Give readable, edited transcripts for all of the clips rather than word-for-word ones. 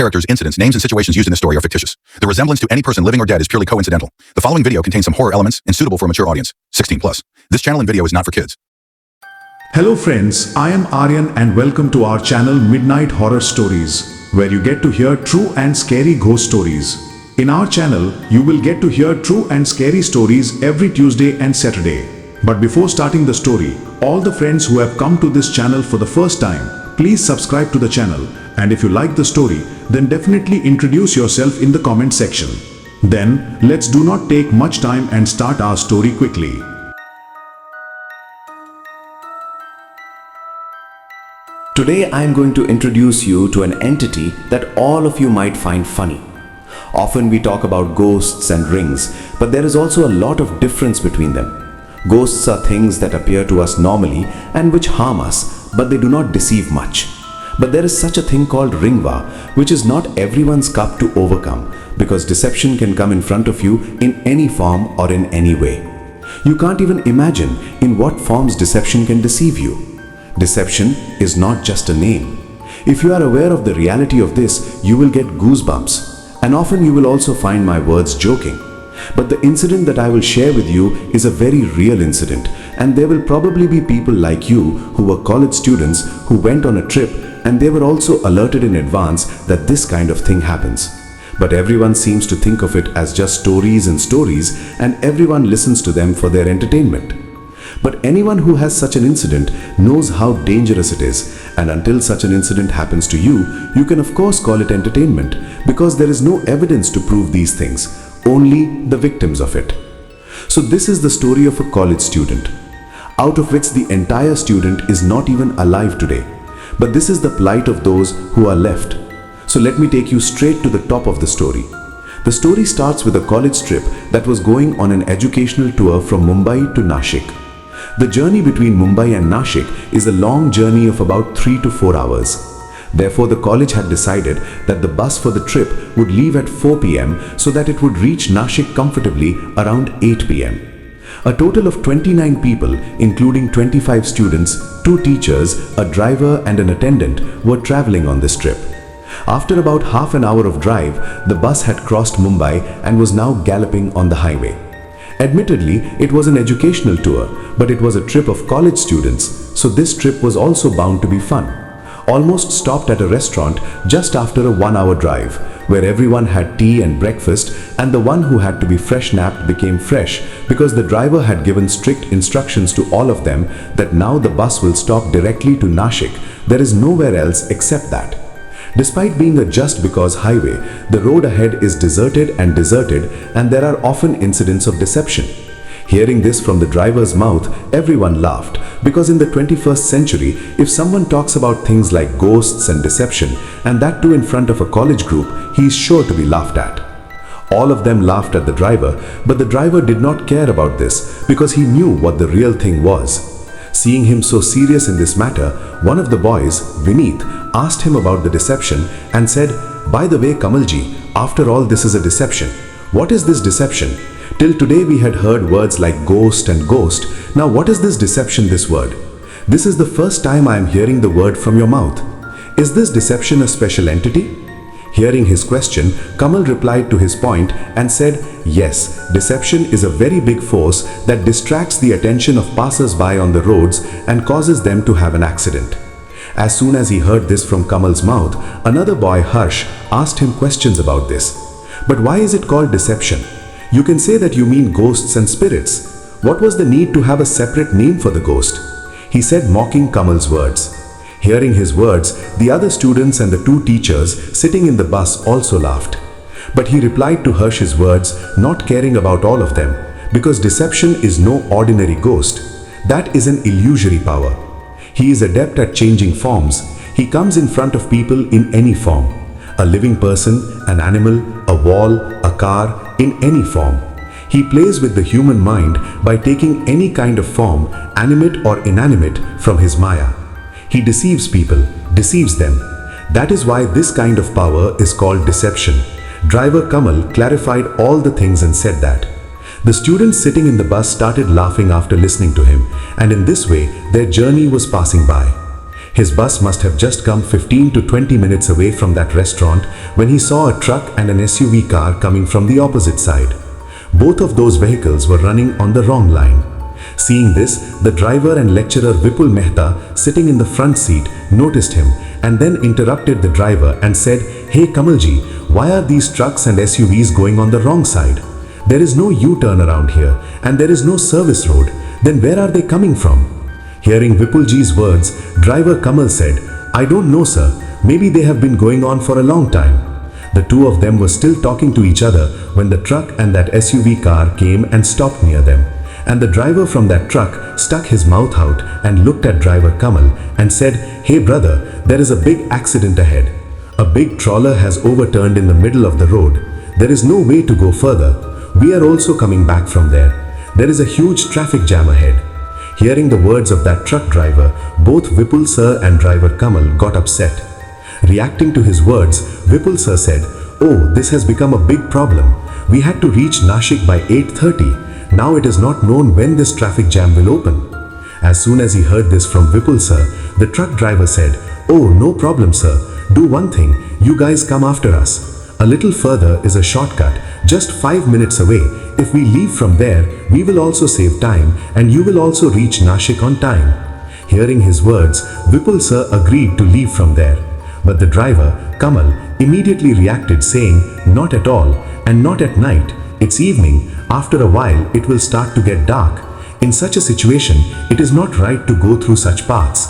characters, incidents, names, and situations used in this story are fictitious. The resemblance to any person living or dead is purely coincidental. The following video contains some horror elements and suitable for a mature audience, 16 plus. This channel and video is not for kids. Hello friends, I am Aryan and welcome to our channel Midnight Horror Stories, where you get to hear true and scary ghost stories. In our channel, you will get to hear true and scary stories every Tuesday and Saturday. But before starting the story, all the friends who have come to this channel for the first time, please subscribe to the channel, and if you like the story, then definitely introduce yourself in the comment section. Then, let's do not take much time and start our story quickly. Today I am going to introduce you to an entity that all of you might find funny. Often we talk about ghosts and rings, but there is also a lot of difference between them. Ghosts are things that appear to us normally and which harm us, but they do not deceive much. But there is such a thing called ringva, which is not everyone's cup to overcome, because deception can come in front of you in any form or in any way. You can't even imagine in what forms deception can deceive you. Deception is not just a name. If you are aware of the reality of this, you will get goosebumps, and often you will also find my words joking. But the incident that I will share with you is a very real incident, and there will probably be people like you who were college students who went on a trip, and they were also alerted in advance that this kind of thing happens. But everyone seems to think of it as just stories and stories, and everyone listens to them for their entertainment. But anyone who has such an incident knows how dangerous it is, and until such an incident happens to you, you can of course call it entertainment, because there is no evidence to prove these things, only the victims of it. So this is the story of a college student, out of which the entire student is not even alive today. But this is the plight of those who are left. So let me take you straight to the top of the story. The story starts with a college trip that was going on an educational tour from Mumbai to Nashik. The journey between Mumbai and Nashik is a long journey of about 3 to 4 hours. Therefore, the college had decided that the bus for the trip would leave at 4 p.m. so that it would reach Nashik comfortably around 8 p.m. A total of 29 people, including 25 students, 2 teachers, a driver and an attendant, were traveling on this trip. After about half an hour of drive, the bus had crossed Mumbai and was now galloping on the highway. Admittedly, it was an educational tour, but it was a trip of college students, so this trip was also bound to be fun. Almost stopped at a restaurant just after a 1-hour drive, where everyone had tea and breakfast, and the one who had to be fresh napped became fresh because the driver had given strict instructions to all of them that now the bus will stop directly to Nashik. There is nowhere else except that. Despite being a just because highway, the road ahead is deserted, and there are often incidents of deception. Hearing this from the driver's mouth, everyone laughed, because in the 21st century, if someone talks about things like ghosts and deception, and that too in front of a college group, he is sure to be laughed at. All of them laughed at the driver, but the driver did not care about this, because he knew what the real thing was. Seeing him so serious in this matter, one of the boys, Vineet, asked him about the deception and said, "By the way, Kamalji, after all this is a deception. What is this deception? Till today we had heard words like ghost and ghost. Now what is this deception, this word? This is the first time I am hearing the word from your mouth. Is this deception a special entity?" Hearing his question, Kamal replied to his point and said, "Yes, deception is a very big force that distracts the attention of passers-by on the roads and causes them to have an accident." As soon as he heard this from Kamal's mouth, another boy, Harsh, asked him questions about this. "But why is it called deception? You can say that you mean ghosts and spirits. What was the need to have a separate name for the ghost?" he said, mocking Kamal's words. Hearing his words, the other students and the 2 teachers sitting in the bus also laughed. But he replied to Harsh's words, not caring about all of them, because deception is no ordinary ghost. That is an illusory power. He is adept at changing forms. He comes in front of people in any form. A living person, an animal, a wall, a car, in any form. He plays with the human mind by taking any kind of form, animate or inanimate, from his Maya. He deceives people, deceives them. That is why this kind of power is called deception. Driver Kamal clarified all the things and said that. The students sitting in the bus started laughing after listening to him, and in this way their journey was passing by. His bus must have just come 15 to 20 minutes away from that restaurant when he saw a truck and an SUV car coming from the opposite side. Both of those vehicles were running on the wrong line. Seeing this, the driver and lecturer Vipul Mehta, sitting in the front seat, noticed him and then interrupted the driver and said, "Hey Kamalji, why are these trucks and SUVs going on the wrong side? There is no U-turn around here and there is no service road. Then where are they coming from?" Hearing Vipulji's words, driver Kamal said, "I don't know sir, maybe they have been going on for a long time." The two of them were still talking to each other when the truck and that SUV car came and stopped near them. And the driver from that truck stuck his mouth out and looked at driver Kamal and said, "Hey brother, there is a big accident ahead. A big trawler has overturned in the middle of the road. There is no way to go further. We are also coming back from there. There is a huge traffic jam ahead." Hearing the words of that truck driver, both Vipul sir and driver Kamal got upset. Reacting to his words, Vipul sir said, "Oh, this has become a big problem. We had to reach Nashik by 8:30. Now it is not known when this traffic jam will open." As soon as he heard this from Vipul sir, the truck driver said, "Oh, no problem sir. Do one thing, you guys come after us. A little further is a shortcut, just 5 minutes away. If we leave from there, we will also save time and you will also reach Nashik on time." Hearing his words, Vipul sir agreed to leave from there. But the driver, Kamal, immediately reacted saying, "Not at all, and not at night. It's evening. After a while, it will start to get dark. In such a situation, it is not right to go through such paths."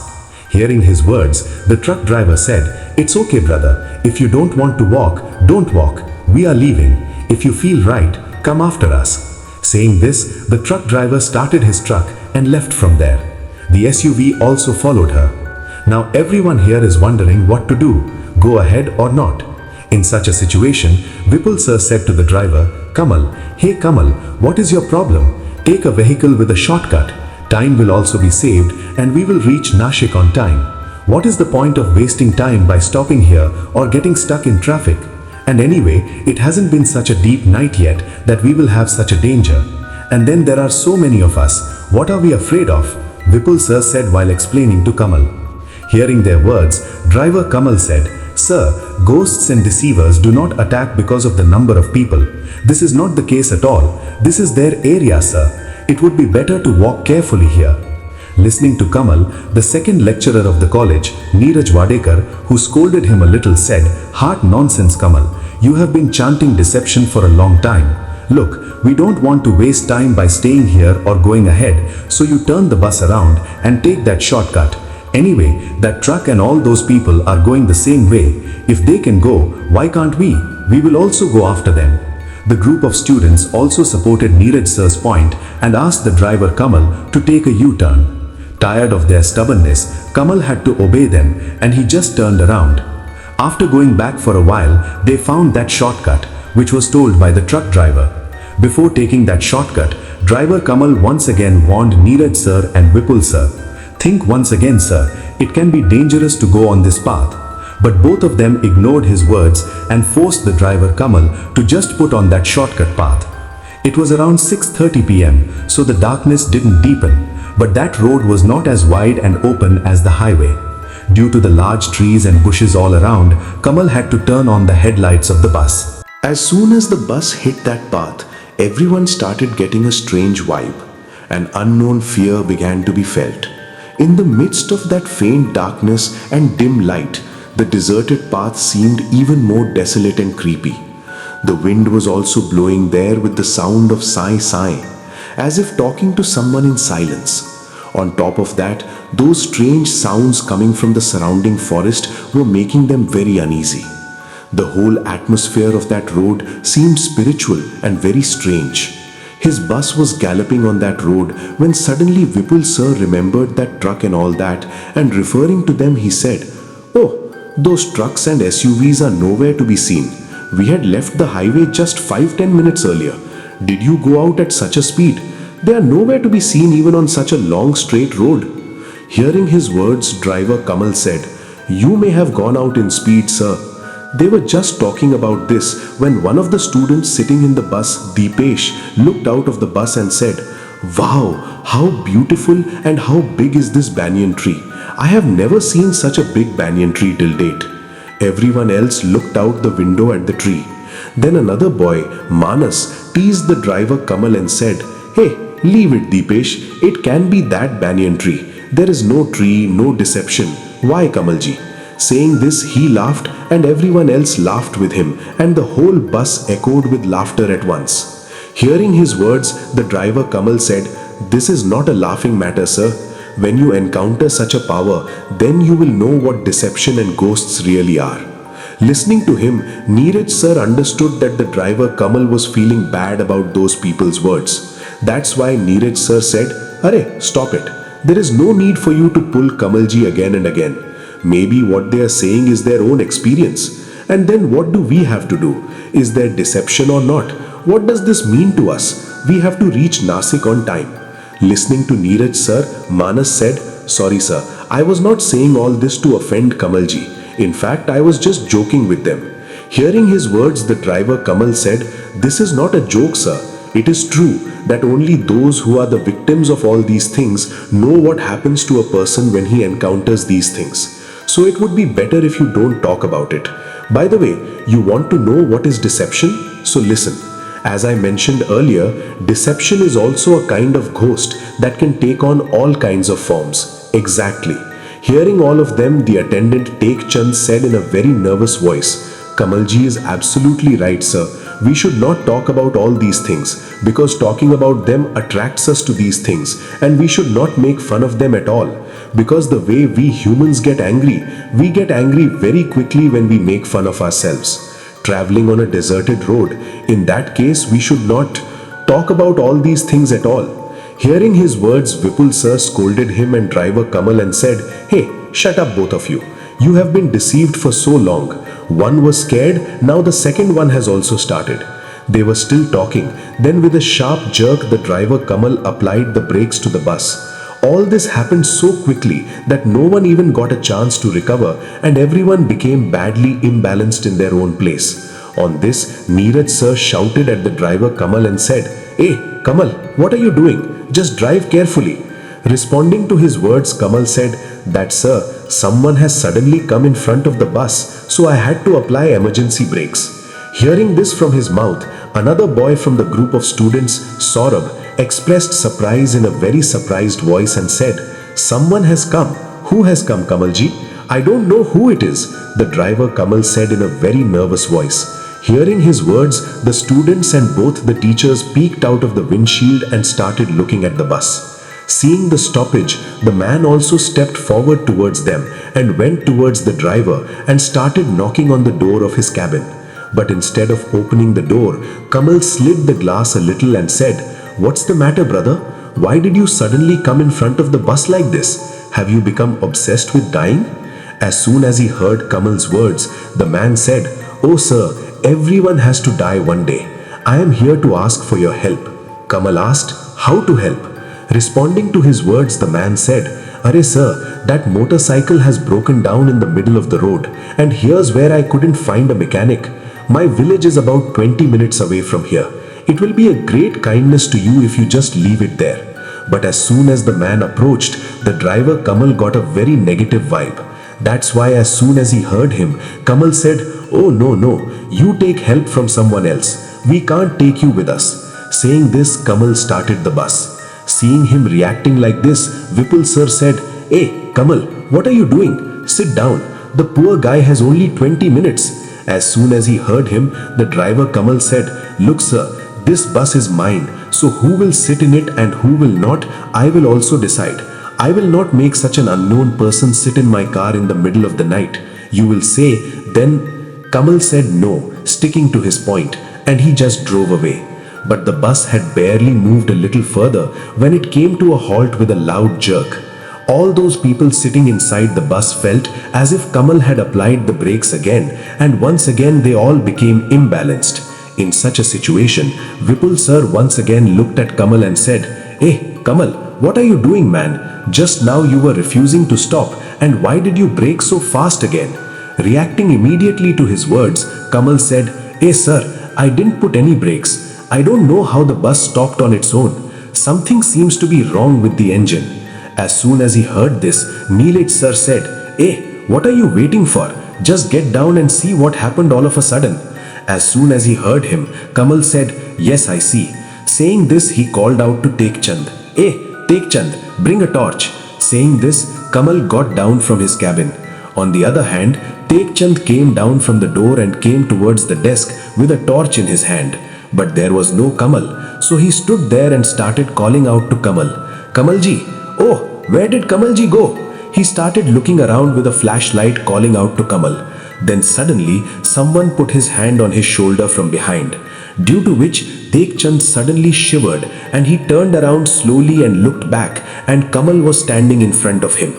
Hearing his words, the truck driver said, "It's okay, brother. If you don't want to walk, don't walk. We are leaving. If you feel right, come after us." Saying this, the truck driver started his truck and left from there. The SUV also followed her. Now everyone here is wondering what to do, go ahead or not. In such a situation, Vipul sir said to the driver, "Kamal, hey Kamal, what is your problem? Take a vehicle with a shortcut. Time will also be saved and we will reach Nashik on time. What is the point of wasting time by stopping here or getting stuck in traffic? And anyway, it hasn't been such a deep night yet that we will have such a danger. And then there are so many of us. What are we afraid of?" Vipul sir said while explaining to Kamal. Hearing their words, driver Kamal said, "Sir, ghosts and deceivers do not attack because of the number of people. This is not the case at all. This is their area, sir. It would be better to walk carefully here." Listening to Kamal, the second lecturer of the college, Neeraj Wadekar, who scolded him a little, said, "Heart nonsense, Kamal. You have been chanting deception for a long time. Look, we don't want to waste time by staying here or going ahead, so you turn the bus around and take that shortcut. Anyway, that truck and all those people are going the same way. If they can go, why can't we? We will also go after them." The group of students also supported Neeraj sir's point and asked the driver Kamal to take a U-turn. Tired of their stubbornness, Kamal had to obey them and he just turned around. After going back for a while, they found that shortcut, which was told by the truck driver. Before taking that shortcut, driver Kamal once again warned Neeraj sir and Vipul sir, "Think once again, sir. It can be dangerous to go on this path." But both of them ignored his words and forced the driver Kamal to just put on that shortcut path. It was around 6:30 p.m., so the darkness didn't deepen, but that road was not as wide and open as the highway. Due to the large trees and bushes all around, Kamal had to turn on the headlights of the bus. As soon as the bus hit that path, everyone started getting a strange vibe. An unknown fear began to be felt. In the midst of that faint darkness and dim light, the deserted path seemed even more desolate and creepy. The wind was also blowing there with the sound of sigh, as if talking to someone in silence. On top of that, those strange sounds coming from the surrounding forest were making them very uneasy. The whole atmosphere of that road seemed spiritual and very strange. His bus was galloping on that road when suddenly Vipul sir remembered that truck and all that, and referring to them he said, "Oh, those trucks and SUVs are nowhere to be seen. We had left the highway just 5-10 minutes earlier. Did you go out at such a speed? They are nowhere to be seen even on such a long straight road." Hearing his words, driver Kamal said, "You may have gone out in speed, sir. They were just talking about this when one of the students sitting in the bus, Deepesh, looked out of the bus and said, 'Wow, how beautiful and how big is this banyan tree. I have never seen such a big banyan tree till date." Everyone else looked out the window at the tree. Then another boy, Manas, teased the driver Kamal and said, "Hey, leave it, Deepesh. It can be that banyan tree. There is no tree, no deception. Why, Kamalji?" Saying this, he laughed and everyone else laughed with him, and the whole bus echoed with laughter at once. Hearing his words, the driver Kamal said, "This is not a laughing matter, sir. When you encounter such a power, then you will know what deception and ghosts really are." Listening to him, Neeraj sir understood that the driver Kamal was feeling bad about those people's words. That's why Neeraj sir said, "Arey, stop it. There is no need for you to pull Kamalji again and again. Maybe what they are saying is their own experience. And then what do we have to do? Is there deception or not? What does this mean to us? We have to reach Nasik on time." Listening to Neeraj sir, Manas said, "Sorry sir, I was not saying all this to offend Kamalji. In fact, I was just joking with them." Hearing his words, the driver Kamal said, "This is not a joke, sir. It is true that only those who are the victims of all these things know what happens to a person when he encounters these things. So it would be better if you don't talk about it. By the way, you want to know what is deception? So listen. As I mentioned earlier, deception is also a kind of ghost that can take on all kinds of forms." Exactly. Hearing all of them, the attendant Tek Chand said in a very nervous voice, "Kamalji is absolutely right, sir. We should not talk about all these things because talking about them attracts us to these things, and we should not make fun of them at all. Because the way we humans get angry very quickly when we make fun of ourselves. Traveling on a deserted road, in that case, we should not talk about all these things at all." Hearing his words, Vipul sir scolded him and driver Kamal and said, "Hey, shut up both of you. You have been deceived for so long. One was scared, now the second one has also started." They were still talking. Then with a sharp jerk, the driver Kamal applied the brakes to the bus. All this happened so quickly that no one even got a chance to recover, and everyone became badly imbalanced in their own place. On this, Neeraj sir shouted at the driver Kamal and said, "Hey, Kamal, what are you doing? Just drive carefully." Responding to his words, Kamal said that, "Sir, someone has suddenly come in front of the bus, so I had to apply emergency brakes." Hearing this from his mouth, another boy from the group of students, Saurabh, expressed surprise in a very surprised voice and said, "Someone has come. Who has come, Kamalji?" "I don't know who it is," the driver Kamal said in a very nervous voice. Hearing his words, the students and both the teachers peeked out of the windshield and started looking at the bus. Seeing the stoppage, the man also stepped forward towards them and went towards the driver and started knocking on the door of his cabin. But instead of opening the door, Kamal slid the glass a little and said, "What's the matter, brother? Why did you suddenly come in front of the bus like this? Have you become obsessed with dying?" As soon as he heard Kamal's words, the man said, "Oh sir, everyone has to die one day. I am here to ask for your help." Kamal asked, "How to help?" Responding to his words, the man said, "Arey sir, that motorcycle has broken down in the middle of the road, and here's where I couldn't find a mechanic. My village is about 20 minutes away from here. It will be a great kindness to you if you just leave it there." But as soon as the man approached, the driver Kamal got a very negative vibe. That's why as soon as he heard him, Kamal said, "Oh no, you take help from someone else. We can't take you with us." Saying this, Kamal started the bus. Seeing him reacting like this, Vipul sir said, "Hey, Kamal, what are you doing? Sit down. The poor guy has only 20 minutes. As soon as he heard him, the driver Kamal said, "Look sir, this bus is mine, so who will sit in it and who will not, I will also decide. I will not make such an unknown person sit in my car in the middle of the night. You will say, then." Kamal said no, sticking to his point, and he just drove away. But the bus had barely moved a little further when it came to a halt with a loud jerk. All those people sitting inside the bus felt as if Kamal had applied the brakes again, and once again they all became imbalanced. In such a situation, Vipul sir once again looked at Kamal and said, "Hey, Kamal, what are you doing, man? Just now you were refusing to stop, and why did you brake so fast again?" Reacting immediately to his words, Kamal said, "Hey sir, I didn't put any brakes. I don't know how the bus stopped on its own. Something seems to be wrong with the engine." As soon as he heard this, Neelaj sir said, "Hey, what are you waiting for? Just get down and see what happened all of a sudden." As soon as he heard him, Kamal said, "Yes, I see." Saying this, he called out to Tek Chand, "Hey, Tek Chand, bring a torch." Saying this, Kamal got down from his cabin. On the other hand, Tek Chand came down from the door and came towards the desk with a torch in his hand. But there was no Kamal, so he stood there and started calling out to Kamal, "Kamalji, oh, where did Kamalji go?" He started looking around with a flashlight calling out to Kamal. Then suddenly, someone put his hand on his shoulder from behind, due to which Tek Chand suddenly shivered and he turned around slowly and looked back, and Kamal was standing in front of him.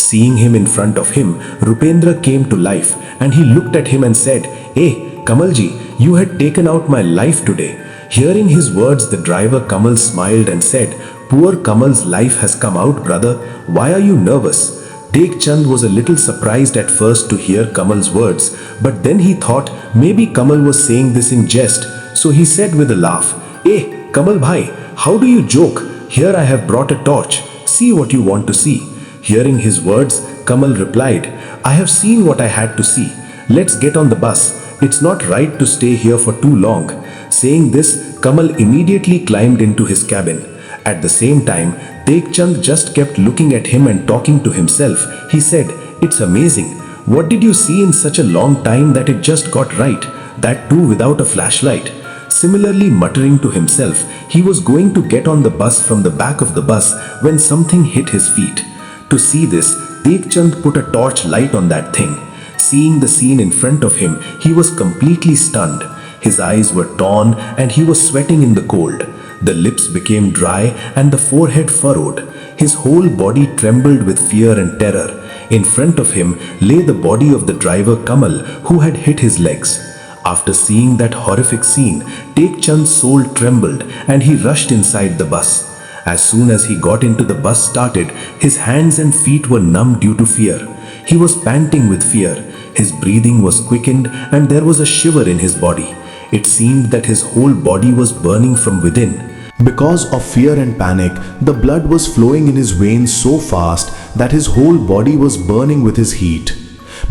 Seeing him in front of him, Rupendra came to life and he looked at him and said, "Hey, Kamalji, you had taken out my life today." Hearing his words, the driver Kamal smiled and said, "Poor Kamal's life has come out, brother. Why are you nervous?" Tek Chand was a little surprised at first to hear Kamal's words, but then he thought maybe Kamal was saying this in jest, so he said with a laugh, "Hey, Kamal bhai, how do you joke? Here I have brought a torch. See what you want to see." Hearing his words, Kamal replied, "I have seen what I had to see. Let's get on the bus. It's not right to stay here for too long." Saying this, Kamal immediately climbed into his cabin. At the same time, Tek Chand just kept looking at him and talking to himself. He said, "It's amazing. What did you see in such a long time that it just got right? That too without a flashlight." Similarly muttering to himself, he was going to get on the bus from the back of the bus when something hit his feet. To see this, Tek Chand put a torch light on that thing. Seeing the scene in front of him, he was completely stunned. His eyes were torn and he was sweating in the cold. The lips became dry and the forehead furrowed. His whole body trembled with fear and terror. In front of him lay the body of the driver Kamal, who had hit his legs. After seeing that horrific scene, Tek Chand's soul trembled and he rushed inside the bus. As soon as he got into the bus started, his hands and feet were numb due to fear. He was panting with fear. His breathing was quickened and there was a shiver in his body. It seemed that his whole body was burning from within. Because of fear and panic, the blood was flowing in his veins so fast that his whole body was burning with his heat.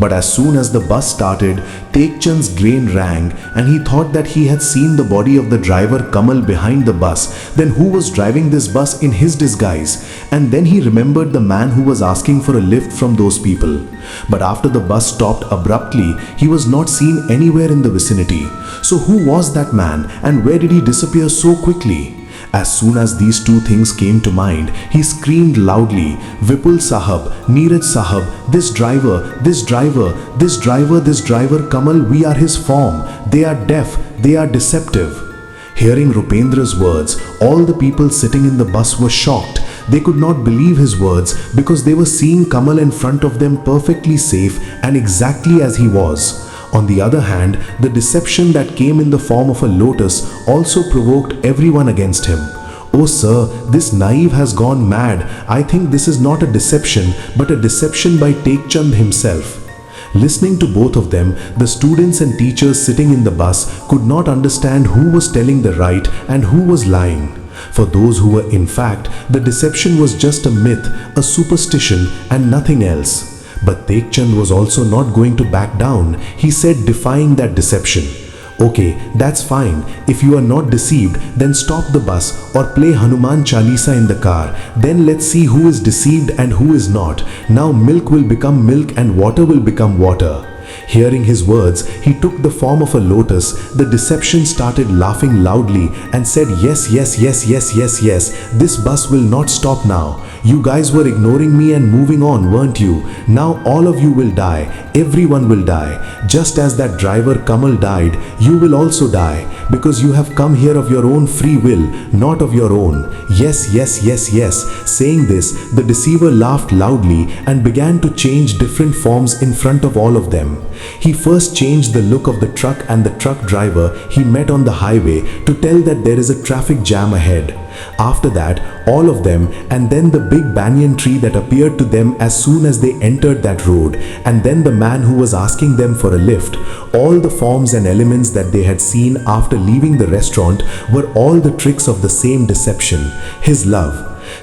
But as soon as the bus started, Tek Chand's brain rang and he thought that he had seen the body of the driver Kamal behind the bus. Then who was driving this bus in his disguise? And then he remembered the man who was asking for a lift from those people. But after the bus stopped abruptly, he was not seen anywhere in the vicinity. So who was that man and where did he disappear so quickly? As soon as these two things came to mind, he screamed loudly, "Vipul Sahab, Neeraj Sahab, this driver, this driver, this driver, this driver Kamal, we are his form. They are deaf, they are deceptive." Hearing Rupendra's words, all the people sitting in the bus were shocked. They could not believe his words because they were seeing Kamal in front of them perfectly safe and exactly as he was. On the other hand, the deception that came in the form of a lotus also provoked everyone against him. "Oh sir, this naive has gone mad. I think this is not a deception, but a deception by Tek Chand himself." Listening to both of them, the students and teachers sitting in the bus could not understand who was telling the right and who was lying. For those who were in fact, the deception was just a myth, a superstition and nothing else. But Tek Chand was also not going to back down. He said, defying that deception, "Okay, that's fine. If you are not deceived, then stop the bus or play Hanuman Chalisa in the car. Then let's see who is deceived and who is not. Now milk will become milk and water will become water." Hearing his words, he took the form of a lotus. The deception started laughing loudly and said, "Yes, yes, yes, yes, yes, yes. This bus will not stop now. You guys were ignoring me and moving on, weren't you? Now all of you will die. Everyone will die. Just as that driver Kamal died, you will also die. Because you have come here of your own free will, not of your own. Yes, yes, yes, yes." Saying this, the deceiver laughed loudly and began to change different forms in front of all of them. He first changed the look of the truck and the truck driver he met on the highway to tell that there is a traffic jam ahead. After that, all of them, and then the big banyan tree that appeared to them as soon as they entered that road, and then the man who was asking them for a lift, all the forms and elements that they had seen after leaving the restaurant were all the tricks of the same deception, his love.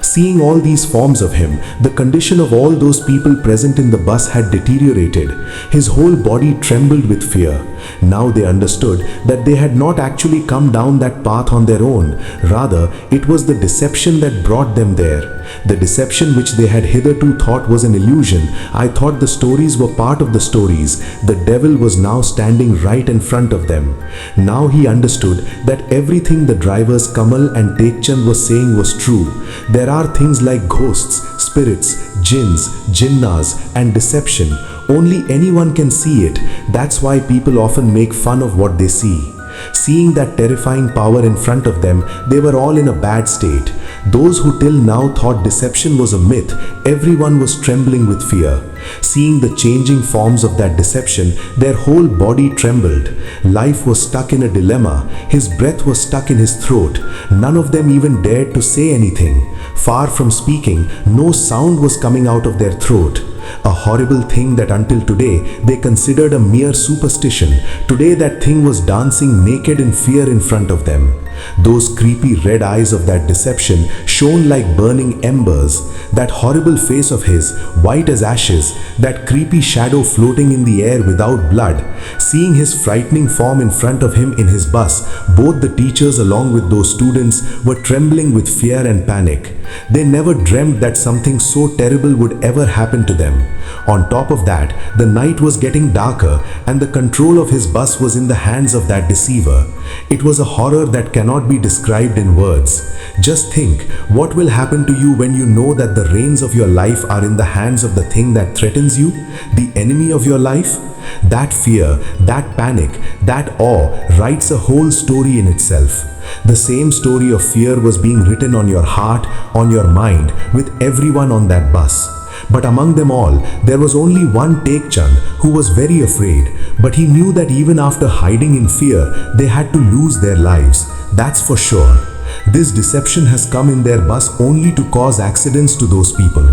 Seeing all these forms of him, the condition of all those people present in the bus had deteriorated. His whole body trembled with fear. Now they understood that they had not actually come down that path on their own. Rather, it was the deception that brought them there. The deception which they had hitherto thought was an illusion. I thought the stories were part of the stories. The devil was now standing right in front of them. Now he understood that everything the drivers Kamal and Tekchand were saying was true. There are things like ghosts, spirits, jinns, jinnas, and deception. Only anyone can see it. That's why people often make fun of what they see. Seeing that terrifying power in front of them, they were all in a bad state. Those who till now thought deception was a myth, everyone was trembling with fear. Seeing the changing forms of that deception, their whole body trembled. Life was stuck in a dilemma. His breath was stuck in his throat. None of them even dared to say anything. Far from speaking, no sound was coming out of their throat. A horrible thing that until today they considered a mere superstition. Today that thing was dancing naked in fear in front of them. Those creepy red eyes of that deception shone like burning embers. That horrible face of his, white as ashes, that creepy shadow floating in the air without blood. Seeing his frightening form in front of him in his bus, both the teachers along with those students were trembling with fear and panic. They never dreamt that something so terrible would ever happen to them. On top of that, the night was getting darker and the control of his bus was in the hands of that deceiver. It was a horror that cannot be described in words. Just think, what will happen to you when you know that the reins of your life are in the hands of the thing that threatens you, the enemy of your life? That fear, that panic, that awe writes a whole story in itself. The same story of fear was being written on your heart, on your mind, with everyone on that bus. But among them all, there was only one Tekchand who was very afraid, but he knew that even after hiding in fear, they had to lose their lives. That's for sure. This deception has come in their bus only to cause accidents to those people.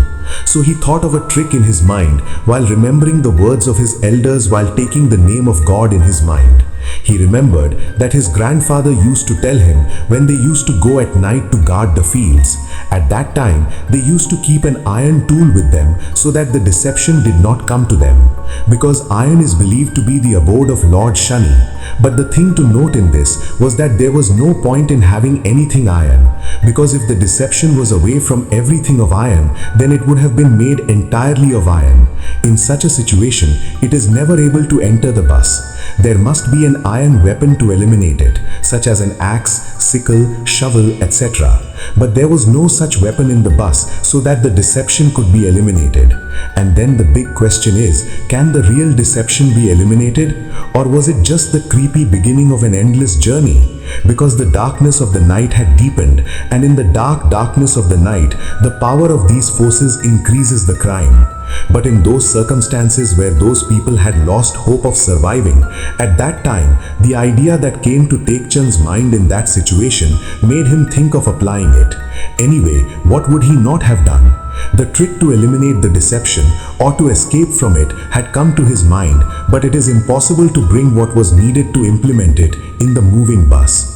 So he thought of a trick in his mind while remembering the words of his elders while taking the name of God in his mind. He remembered that his grandfather used to tell him when they used to go at night to guard the fields. At that time, they used to keep an iron tool with them so that the deception did not come to them. Because iron is believed to be the abode of Lord Shani. But the thing to note in this was that there was no point in having anything iron. Because if the deception was away from everything of iron, then it would have been made entirely of iron. In such a situation, it is never able to enter the bus. There must be an iron weapon to eliminate it, such as an axe, sickle, shovel, etc. But there was no such weapon in the bus so that the deception could be eliminated. And then the big question is, can the real deception be eliminated? Or was it just the creepy beginning of an endless journey? Because the darkness of the night had deepened, and in the darkness of the night, the power of these forces increases the crime. But in those circumstances where those people had lost hope of surviving, at that time, the idea that came to Tekchand's mind in that situation made him think of applying it. Anyway, what would he not have done? The trick to eliminate the deception or to escape from it had come to his mind, but it is impossible to bring what was needed to implement it in the moving bus.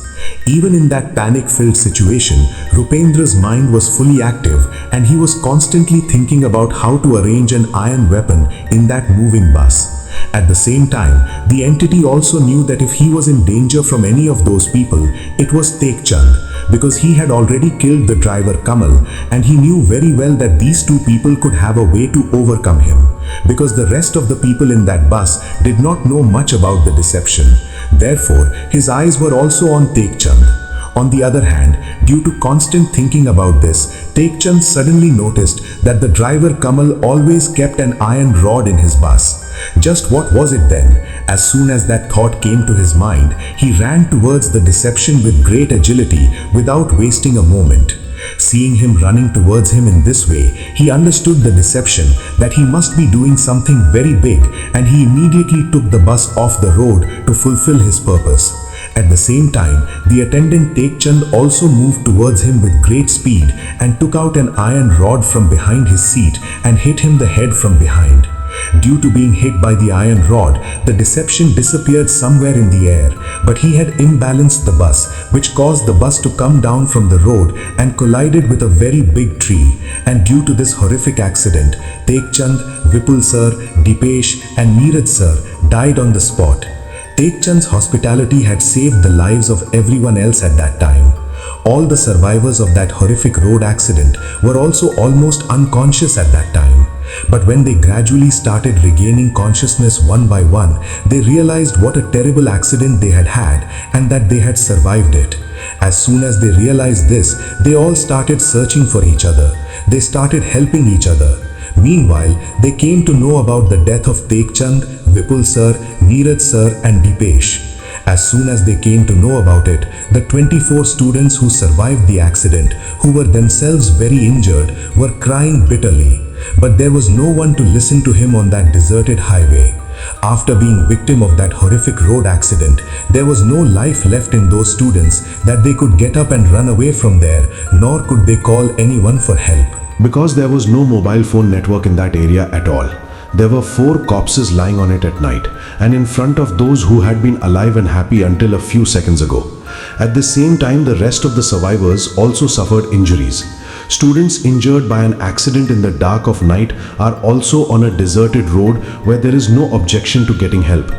Even in that panic-filled situation, Rupendra's mind was fully active and he was constantly thinking about how to arrange an iron weapon in that moving bus. At the same time, the entity also knew that if he was in danger from any of those people, it was Tekchand, because he had already killed the driver Kamal and he knew very well that these two people could have a way to overcome him, because the rest of the people in that bus did not know much about the deception. Therefore, his eyes were also on Tekchand. On the other hand, due to constant thinking about this, Tekchand suddenly noticed that the driver Kamal always kept an iron rod in his bus. Just what was it then? As soon as that thought came to his mind, he ran towards the deception with great agility without wasting a moment. Seeing him running towards him in this way, he understood the deception that he must be doing something very big, and he immediately took the bus off the road to fulfill his purpose. At the same time, the attendant Tekchand also moved towards him with great speed and took out an iron rod from behind his seat and hit him the head from behind. Due to being hit by the iron rod, the deception disappeared somewhere in the air, but he had imbalanced the bus, which caused the bus to come down from the road and collided with a very big tree. And due to this horrific accident, Tekchand, Vipul sir, Dipesh and Neeraj sir died on the spot. Tekchand's hospitality had saved the lives of everyone else at that time. All the survivors of that horrific road accident were also almost unconscious at that time. But when they gradually started regaining consciousness one by one, they realized what a terrible accident they had had and that they had survived it. As soon as they realized this, they all started searching for each other. They started helping each other. Meanwhile, they came to know about the death of Tekchand, Vipul sir, Neeraj sir and Dipesh. As soon as they came to know about it, the 24 students who survived the accident, who were themselves very injured, were crying bitterly. But there was no one to listen to him on that deserted highway. After being victim of that horrific road accident, there was no life left in those students that they could get up and run away from there, nor could they call anyone for help. Because there was no mobile phone network in that area at all. There were 4 corpses lying on it at night, and in front of those who had been alive and happy until a few seconds ago. At the same time, the rest of the survivors also suffered injuries. Students injured by an accident in the dark of night are also on a deserted road where there is no objection to getting help.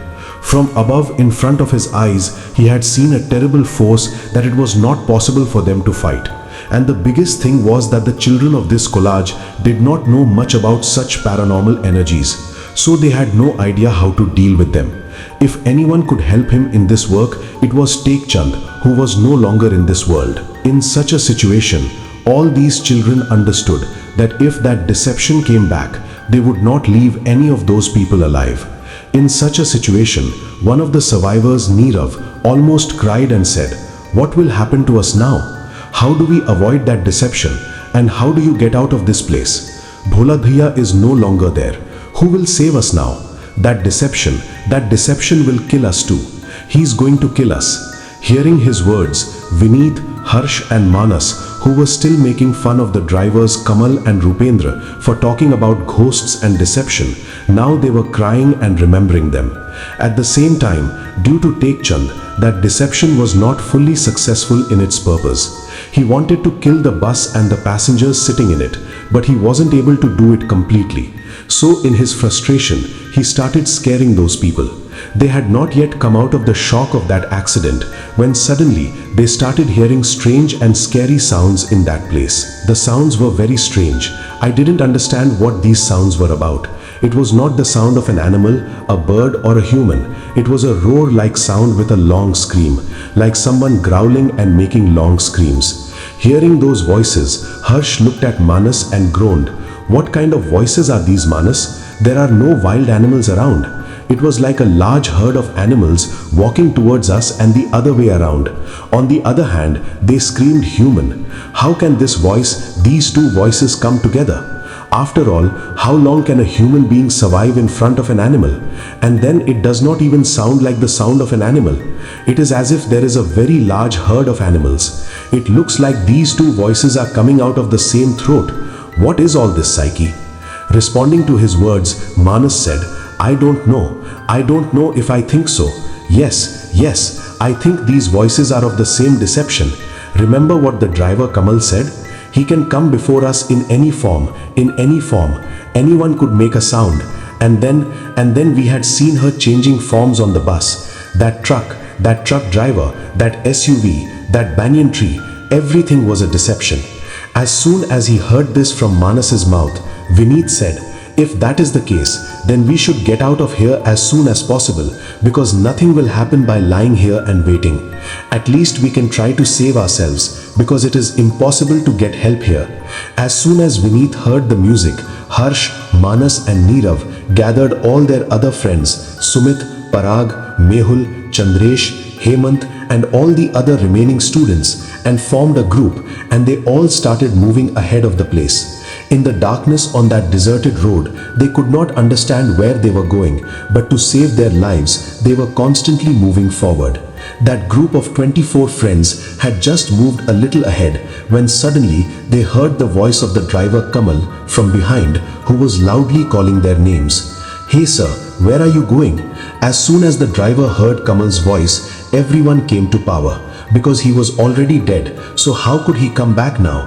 From above, in front of his eyes, he had seen a terrible force that it was not possible for them to fight. And the biggest thing was that the children of this collage did not know much about such paranormal energies, so they had no idea how to deal with them. If anyone could help him in this work, it was Tekchand, who was no longer in this world. In such a situation, all these children understood that if that deception came back, they would not leave any of those people alive. In such a situation, one of the survivors, Neerav, almost cried and said, "What will happen to us now? How do we avoid that deception? And how do you get out of this place? Bhola Bhaiya is no longer there. Who will save us now? That deception will kill us too. He's going to kill us." Hearing his words, Vineet, Harsh and Manas, who were still making fun of the drivers Kamal and Rupendra for talking about ghosts and deception, now they were crying and remembering them. At the same time, due to Tekchand, that deception was not fully successful in its purpose. He wanted to kill the bus and the passengers sitting in it, but he wasn't able to do it completely. So in his frustration, he started scaring those people. They had not yet come out of the shock of that accident when suddenly they started hearing strange and scary sounds in that place. The sounds were very strange. I didn't understand what these sounds were about. It was not the sound of an animal, a bird or a human. It was a roar-like sound with a long scream, like someone growling and making long screams. Hearing those voices, Harsh looked at Manas and groaned. "What kind of voices are these, Manas? There are no wild animals around." It was like a large herd of animals walking towards us and the other way around. On the other hand, they screamed human. How can these two voices come together? After all, how long can a human being survive in front of an animal? And then it does not even sound like the sound of an animal. It is as if there is a very large herd of animals. It looks like these two voices are coming out of the same throat. What is all this, Psyche? Responding to his words, Manas said, "I don't know. I don't know if I think so. Yes, I think these voices are of the same deception. Remember what the driver Kamal said? He can come before us in any form. Anyone could make a sound. And then we had seen her changing forms on the bus. That truck driver, that SUV, that banyan tree, everything was a deception." As soon as he heard this from Manas's mouth, Vineet said, "If that is the case, then we should get out of here as soon as possible, because nothing will happen by lying here and waiting. At least we can try to save ourselves, because it is impossible to get help here." As soon as Vineet heard the music, Harsh, Manas and Neerav gathered all their other friends, Sumit, Parag, Mehul, Chandresh, Hemant and all the other remaining students, and formed a group, and they all started moving ahead of the place. In the darkness on that deserted road, they could not understand where they were going, but to save their lives, they were constantly moving forward. That group of 24 friends had just moved a little ahead when suddenly they heard the voice of the driver Kamal from behind, who was loudly calling their names. "Hey sir, where are you going?" As soon as the driver heard Kamal's voice, everyone came to power, because he was already dead, so how could he come back now?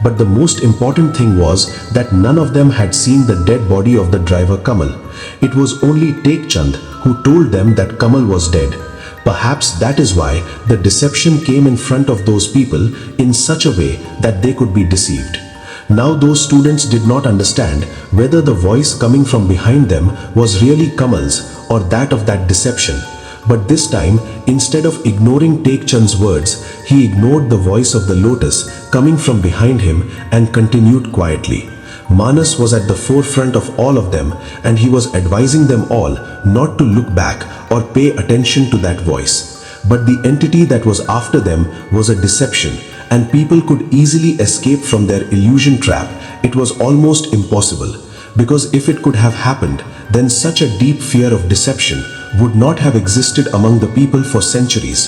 But the most important thing was that none of them had seen the dead body of the driver Kamal. It was only Tek Chand who told them that Kamal was dead. Perhaps that is why the deception came in front of those people in such a way that they could be deceived. Now those students did not understand whether the voice coming from behind them was really Kamal's or that of that deception. But this time, instead of ignoring Tek Chand's words, he ignored the voice of the lotus coming from behind him and continued quietly. Manas was at the forefront of all of them, and he was advising them all not to look back or pay attention to that voice. But the entity that was after them was a deception, and people could easily escape from their illusion trap. It was almost impossible, because if it could have happened, then such a deep fear of deception would not have existed among the people for centuries.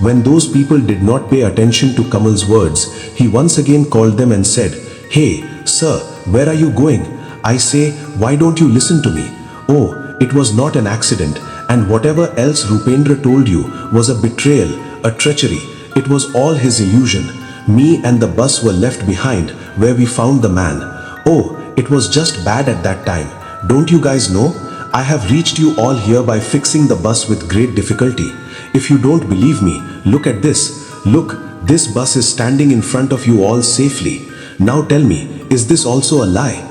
When those people did not pay attention to Kamal's words, he once again called them and said, "Hey, sir, where are you going? I say, why don't you listen to me? Oh, it was not an accident, and whatever else Rupendra told you was a betrayal, a treachery. It was all his illusion. Me and the bus were left behind where we found the man. Oh, it was just bad at that time. Don't you guys know? I have reached you all here by fixing the bus with great difficulty. If you don't believe me, look at this. Look, this bus is standing in front of you all safely. Now tell me, is this also a lie?"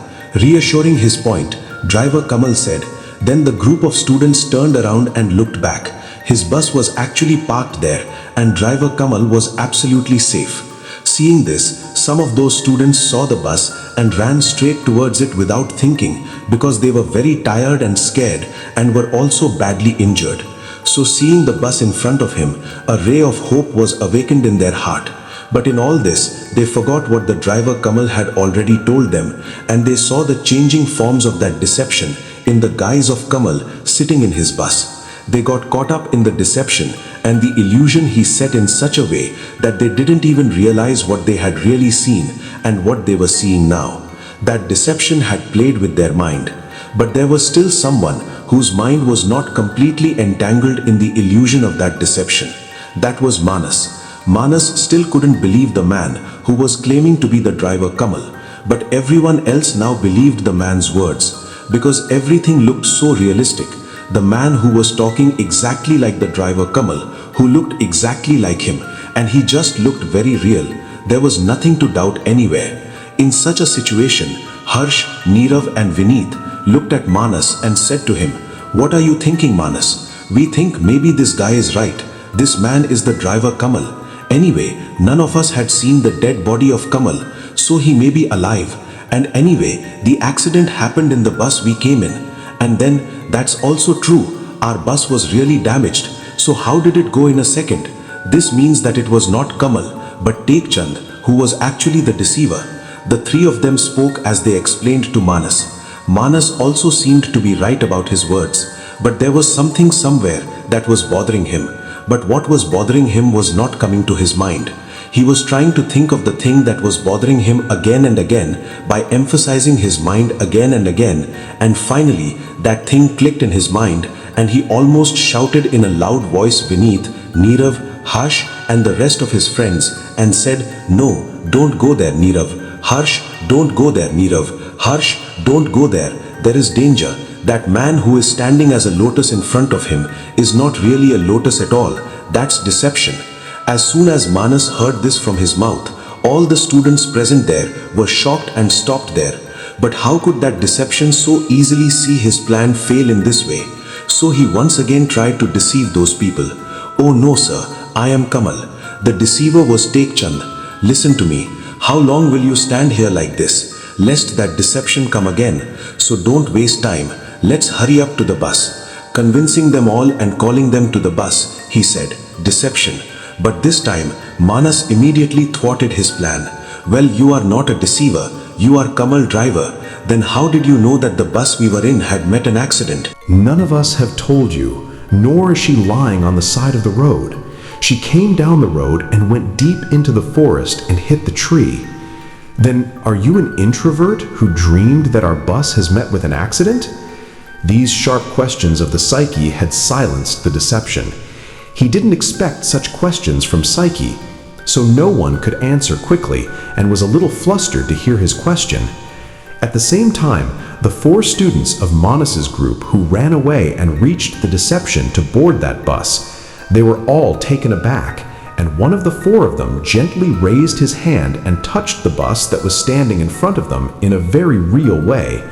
Reassuring his point, driver Kamal said. Then the group of students turned around and looked back. His bus was actually parked there, and driver Kamal was absolutely safe. Seeing this, some of those students saw the bus and ran straight towards it without thinking, because they were very tired and scared and were also badly injured. So seeing the bus in front of him, a ray of hope was awakened in their heart. But in all this, they forgot what the driver Kamal had already told them, and they saw the changing forms of that deception in the guise of Kamal sitting in his bus. They got caught up in the deception and the illusion he set in such a way that they didn't even realize what they had really seen and what they were seeing now. That deception had played with their mind. But there was still someone whose mind was not completely entangled in the illusion of that deception. That was Manas. Manas still couldn't believe the man who was claiming to be the driver Kamal, but everyone else now believed the man's words, because everything looked so realistic. The man who was talking exactly like the driver Kamal, who looked exactly like him, and he just looked very real. There was nothing to doubt anywhere. In such a situation, Harsh, Nirav and Vineet looked at Manas and said to him, "What are you thinking, Manas? We think maybe this guy is right. This man is the driver Kamal. Anyway, none of us had seen the dead body of Kamal, so he may be alive. And anyway, the accident happened in the bus we came in. And then, that's also true, our bus was really damaged. So how did it go in a second? This means that it was not Kamal, but Tek Chand, who was actually the deceiver." The three of them spoke as they explained to Manas. Manas also seemed to be right about his words, but there was something somewhere that was bothering him. But what was bothering him was not coming to his mind. He was trying to think of the thing that was bothering him again and again by emphasizing his mind again and again, and finally that thing clicked in his mind and he almost shouted in a loud voice beneath Nirav, Harsh and the rest of his friends and said, "No, don't go there, Nirav. Harsh, don't go there, Nirav. Harsh, don't go there. There is danger. That man who is standing as a lotus in front of him is not really a lotus at all. That's deception." As soon as Manas heard this from his mouth, all the students present there were shocked and stopped there. But how could that deception so easily see his plan fail in this way? So he once again tried to deceive those people. "Oh no, sir, I am Kamal. The deceiver was Tek Chand. Listen to me. How long will you stand here like this? Lest that deception come again. So don't waste time. Let's hurry up to the bus." Convincing them all and calling them to the bus, he said, "Deception." But this time, Manas immediately thwarted his plan. "Well, you are not a deceiver. You are Kamal driver. Then how did you know that the bus we were in had met an accident?" "None of us have told you, nor is she lying on the side of the road. She came down the road and went deep into the forest and hit the tree. Then are you an introvert who dreamed that our bus has met with an accident? These sharp questions of the Psyche had silenced the deception. He didn't expect such questions from Psyche, so no one could answer quickly and was a little flustered to hear his question. At the same time, the 4 students of Manas's group who ran away and reached the deception to board that bus, they were all taken aback, and one of the 4 of them gently raised his hand and touched the bus that was standing in front of them in a very real way.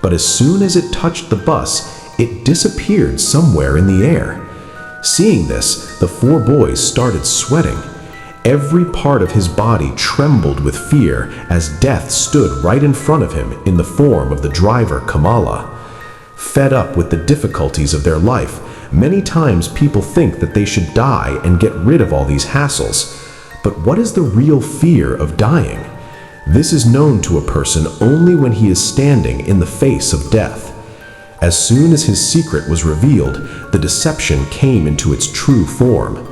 But as soon as it touched the bus, it disappeared somewhere in the air. Seeing this, the 4 boys started sweating. Every part of his body trembled with fear as death stood right in front of him in the form of the driver Kamala. Fed up with the difficulties of their life, many times people think that they should die and get rid of all these hassles. But what is the real fear of dying? This is known to a person only when he is standing in the face of death. As soon as his secret was revealed, the deception came into its true form.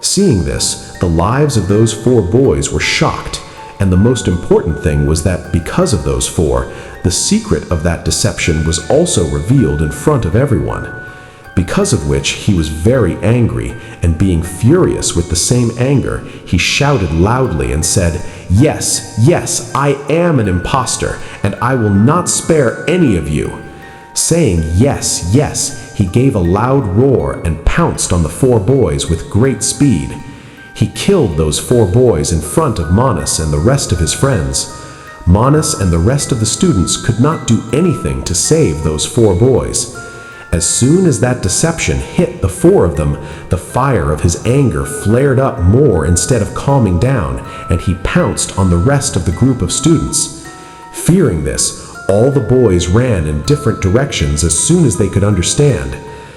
Seeing this, the lives of those 4 boys were shocked, and the most important thing was that because of those 4, the secret of that deception was also revealed in front of everyone. Because of which he was very angry, and being furious with the same anger, he shouted loudly and said, "Yes, yes, I am an impostor, and I will not spare any of you." Saying yes, yes, he gave a loud roar and pounced on the 4 boys with great speed. He killed those 4 boys in front of Manas and the rest of his friends. Manas and the rest of the students could not do anything to save those 4 boys. As soon as that deception hit the 4 of them, the fire of his anger flared up more instead of calming down, and he pounced on the rest of the group of students. Fearing this, all the boys ran in different directions as soon as they could understand.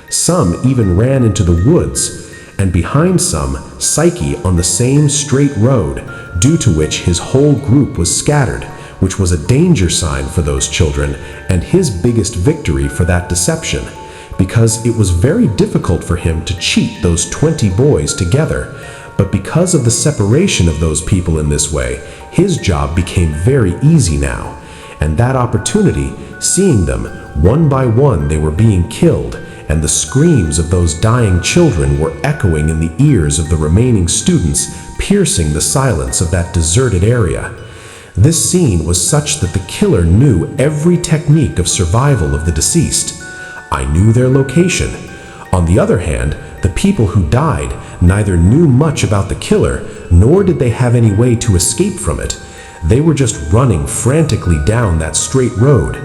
Some even ran into the woods, and behind some, Psyche on the same straight road, due to which his whole group was scattered, which was a danger sign for those children and his biggest victory for that deception, because it was very difficult for him to cheat those 20 boys together. But because of the separation of those people in this way, his job became very easy now. And that opportunity, seeing them, one by one they were being killed, and the screams of those dying children were echoing in the ears of the remaining students, piercing the silence of that deserted area. This scene was such that the killer knew every technique of survival of the deceased. I knew their location. On the other hand, the people who died neither knew much about the killer, nor did they have any way to escape from it. They were just running frantically down that straight road.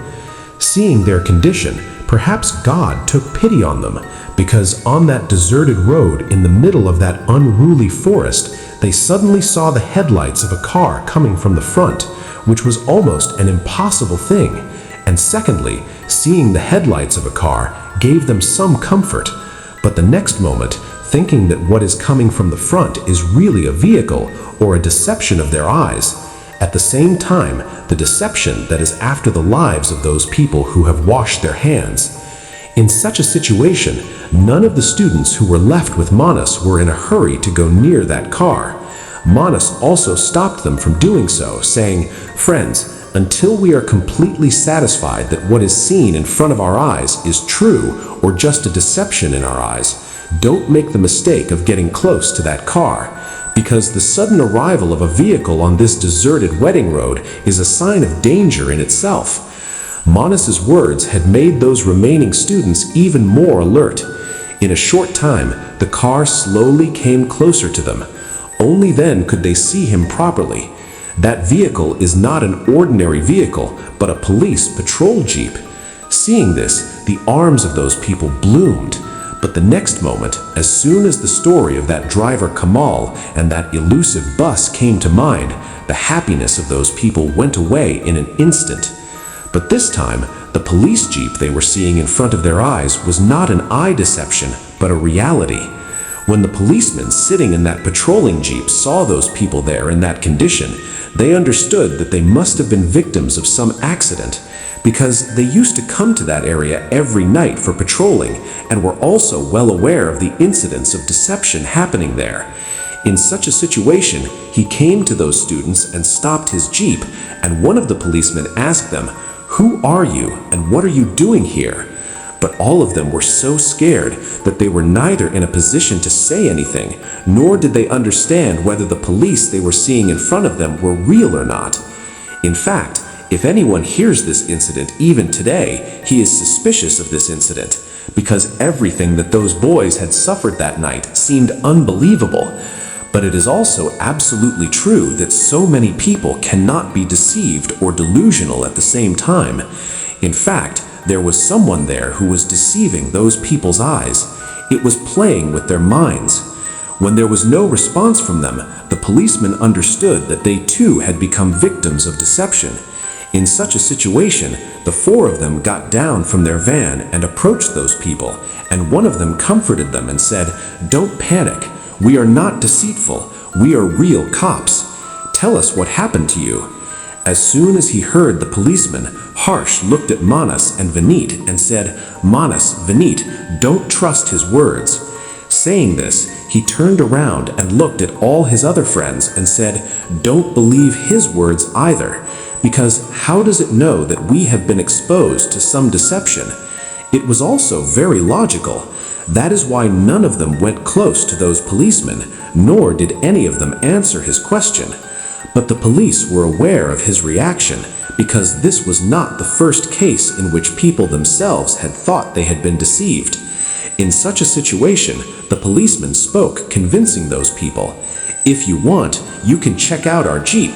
Seeing their condition, perhaps God took pity on them, because on that deserted road in the middle of that unruly forest, they suddenly saw the headlights of a car coming from the front, which was almost an impossible thing. And secondly, seeing the headlights of a car gave them some comfort. But the next moment, thinking that what is coming from the front is really a vehicle or a deception of their eyes. At the same time, the deception that is after the lives of those people who have washed their hands. In such a situation, none of the students who were left with Manas were in a hurry to go near that car. Manas also stopped them from doing so, saying, "Friends, until we are completely satisfied that what is seen in front of our eyes is true or just a deception in our eyes, don't make the mistake of getting close to that car. Because the sudden arrival of a vehicle on this deserted wedding road is a sign of danger in itself." Manas's words had made those remaining students even more alert. In a short time, the car slowly came closer to them. Only then could they see him properly. That vehicle is not an ordinary vehicle, but a police patrol jeep. Seeing this, the arms of those people bloomed. But the next moment, as soon as the story of that driver Kamal and that elusive bus came to mind, the happiness of those people went away in an instant. But this time, the police jeep they were seeing in front of their eyes was not an eye deception, but a reality. When the policemen sitting in that patrolling jeep saw those people there in that condition, they understood that they must have been victims of some accident, because they used to come to that area every night for patrolling and were also well aware of the incidents of deception happening there. In such a situation, he came to those students and stopped his jeep, and one of the policemen asked them, "Who are you and what are you doing here?" But all of them were so scared that they were neither in a position to say anything, nor did they understand whether the police they were seeing in front of them were real or not. In fact, if anyone hears this incident even today, he is suspicious of this incident, because everything that those boys had suffered that night seemed unbelievable. But it is also absolutely true that so many people cannot be deceived or delusional at the same time. In fact, there was someone there who was deceiving those people's eyes. It was playing with their minds. When there was no response from them, the policeman understood that they too had become victims of deception. In such a situation, the four of them got down from their van and approached those people, and one of them comforted them and said, "Don't panic. We are not deceitful. We are real cops. Tell us what happened to you." As soon as he heard the policeman, Harsh looked at Manas and Vineet and said, "Manas, Vineet, don't trust his words." Saying this, he turned around and looked at all his other friends and said, "Don't believe his words either, because how does it know that we have been exposed to some deception?" It was also very logical. That is why none of them went close to those policemen, nor did any of them answer his question. But the police were aware of his reaction, because this was not the first case in which people themselves had thought they had been deceived. In such a situation, the policeman spoke, convincing those people, "If you want, you can check out our Jeep.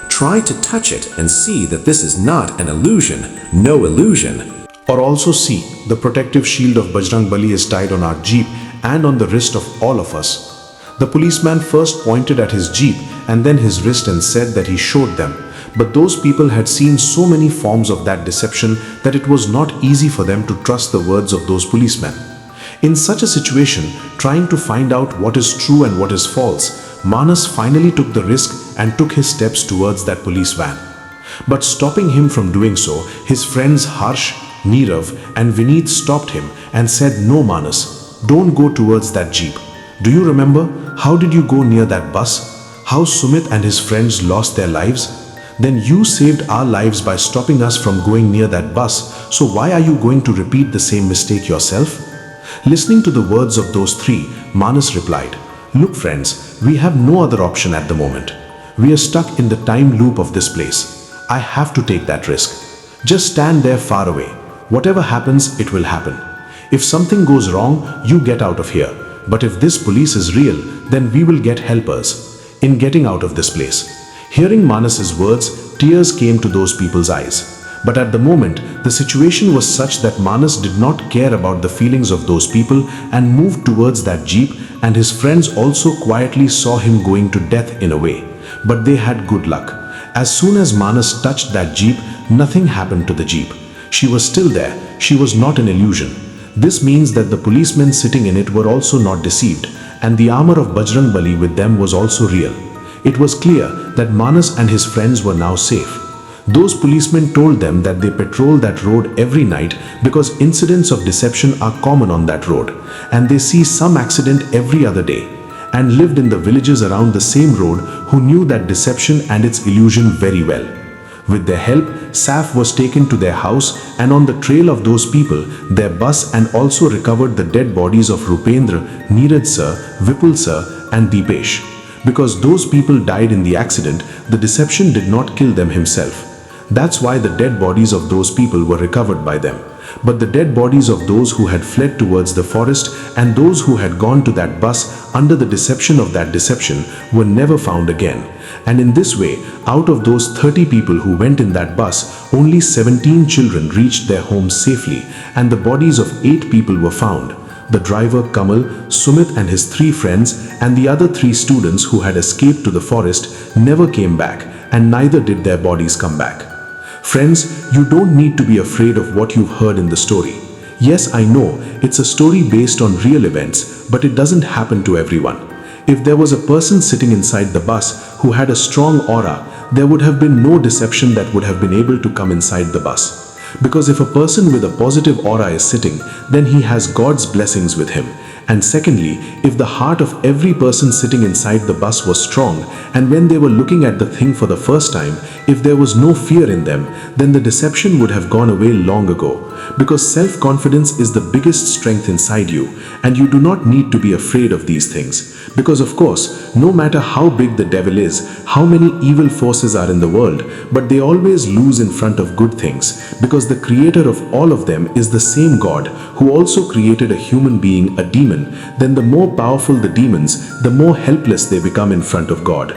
Try to touch it and see that this is not an illusion, no illusion." Or also see, the protective shield of Bajrang Bali is tied on our jeep and on the wrist of all of us. The policeman first pointed at his jeep and then his wrist and said that he showed them. But those people had seen so many forms of that deception that it was not easy for them to trust the words of those policemen. In such a situation, trying to find out what is true and what is false, Manas finally took the risk and took his steps towards that police van. But stopping him from doing so, his friends Harsh, Nirav and Vineet stopped him and said, "No, Manas, don't go towards that jeep. Do you remember how did you go near that bus? How Sumit and his friends lost their lives? Then you saved our lives by stopping us from going near that bus, so why are you going to repeat the same mistake yourself?" Listening to the words of those three, Manas replied, "Look friends, we have no other option at the moment. We are stuck in the time loop of this place. I have to take that risk. Just stand there far away. Whatever happens, it will happen. If something goes wrong, you get out of here. But if this police is real, then we will get helpers in getting out of this place." Hearing Manas's words, tears came to those people's eyes. But at the moment, the situation was such that Manas did not care about the feelings of those people and moved towards that jeep, and his friends also quietly saw him going to death in a way. But they had good luck. As soon as Manas touched that jeep, nothing happened to the jeep. She was still there. She was not an illusion. This means that the policemen sitting in it were also not deceived, and the armor of Bajrang Bali with them was also real. It was clear that Manas and his friends were now safe. Those policemen told them that they patrol that road every night because incidents of deception are common on that road, and they see some accident every other day, and lived in the villages around the same road who knew that deception and its illusion very well. With their help, Saf was taken to their house, and on the trail of those people, their bus, and also recovered the dead bodies of Rupendra, Neeraj sir, Vipul sir and Deepesh. Because those people died in the accident, the deception did not kill them himself. That's why the dead bodies of those people were recovered by them. But the dead bodies of those who had fled towards the forest and those who had gone to that bus under the deception of that deception were never found again. And in this way, out of those 30 people who went in that bus, only 17 children reached their homes safely, and the bodies of 8 people were found. The driver Kamal, Sumit and his 3 friends, and the other 3 students who had escaped to the forest never came back, and neither did their bodies come back. Friends, you don't need to be afraid of what you've heard in the story. Yes, I know, it's a story based on real events, but it doesn't happen to everyone. If there was a person sitting inside the bus who had a strong aura, there would have been no deception that would have been able to come inside the bus. Because if a person with a positive aura is sitting, then he has God's blessings with him, And secondly, if the heart of every person sitting inside the bus was strong, and when they were looking at the thing for the first time, if there was no fear in them, then the deception would have gone away long ago. Because self-confidence is the biggest strength inside you, and you do not need to be afraid of these things. Because of course, no matter how big the devil is, how many evil forces are in the world, but they always lose in front of good things, because the creator of all of them is the same God who also created a human being, a demon. Then the more powerful the demons, the more helpless they become in front of God.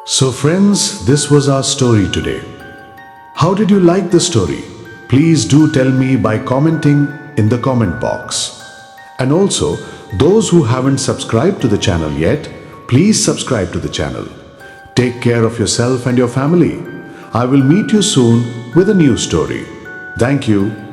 So friends, this was our story today. How did you like the story? Please do tell me by commenting in the comment box. And also, those who haven't subscribed to the channel yet, please subscribe to the channel. Take care of yourself and your family. I will meet you soon with a new story. Thank you.